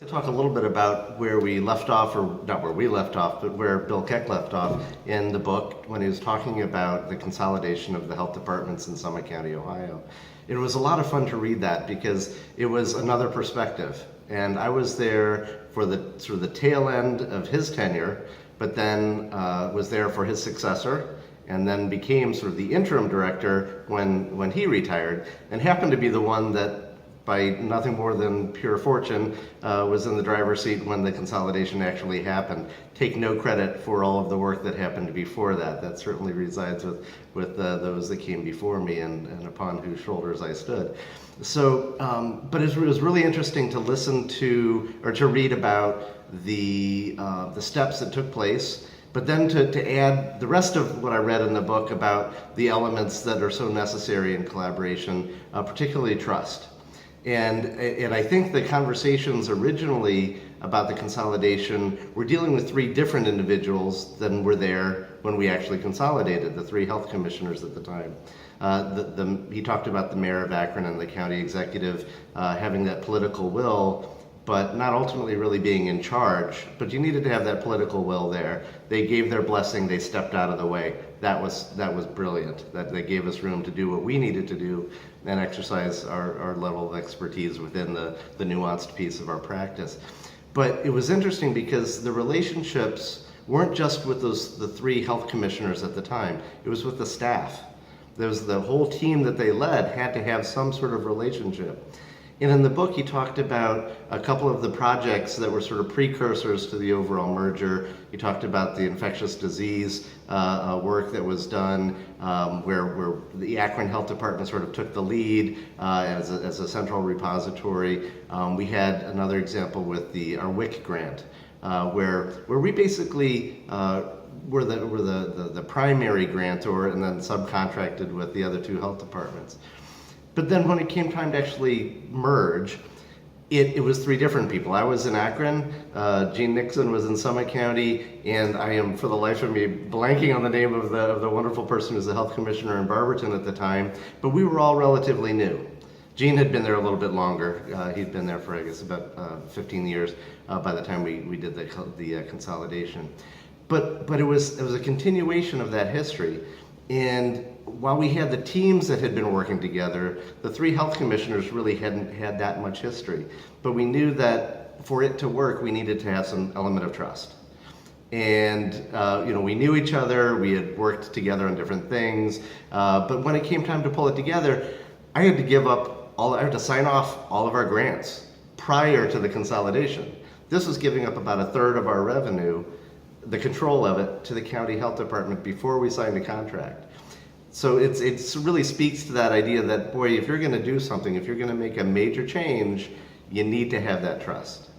To talk a little bit about where we left off, or not where we left off, but where Bill Keck left off in the book when he was talking about the consolidation of the health departments in Summit County, Ohio. It was a lot of fun to read that because it was another perspective. And I was there for the sort of the tail end of his tenure, but then was there for his successor, and then became sort of the interim director when he retired, and happened to be the one that, by nothing more than pure fortune, was in the driver's seat when the consolidation actually happened. Take no credit for all of the work that happened before that. That certainly resides with those that came before me and upon whose shoulders I stood. So, but it was really interesting to listen to, or to read about the steps that took place, but then to add the rest of what I read in the book about the elements that are so necessary in collaboration, particularly trust. And I think the conversations originally about the consolidation were dealing with three different individuals than were there when we actually consolidated, the three health commissioners at the time. He talked about the mayor of Akron and the county executive having that political will, but not ultimately really being in charge. But you needed to have that political will there. They gave their blessing, they stepped out of the way. That was brilliant. That they gave us room to do what we needed to do and exercise our level of expertise within the nuanced piece of our practice. But it was interesting because the relationships weren't just with the three health commissioners at the time, it was with the staff. There was the whole team that they led had to have some sort of relationship. And in the book, he talked about a couple of the projects that were sort of precursors to the overall merger. He talked about the infectious disease work that was done, where the Akron Health Department sort of took the lead as a central repository. We had another example with our WIC grant, where we basically were the primary grantor and then subcontracted with the other two health departments. But then when it came time to actually merge, it was three different people. I was in Akron, Gene Nixon was in Summit County, and I am, for the life of me, blanking on the name of the wonderful person who was the health commissioner in Barberton at the time, but we were all relatively new. Gene had been there a little bit longer. He'd been there for, I guess, about 15 years by the time we did the consolidation. But it was a continuation of that history. And while we had the teams that had been working together, the three health commissioners really hadn't had that much history. But we knew that for it to work, we needed to have some element of trust. And we knew each other, we had worked together on different things, but when it came time to pull it together, I had to sign off all of our grants prior to the consolidation. This was giving up about a third of our revenue, the control of it, to the county health department before we signed a contract. So it really speaks to that idea that, boy, if you're going to do something, if you're going to make a major change, you need to have that trust.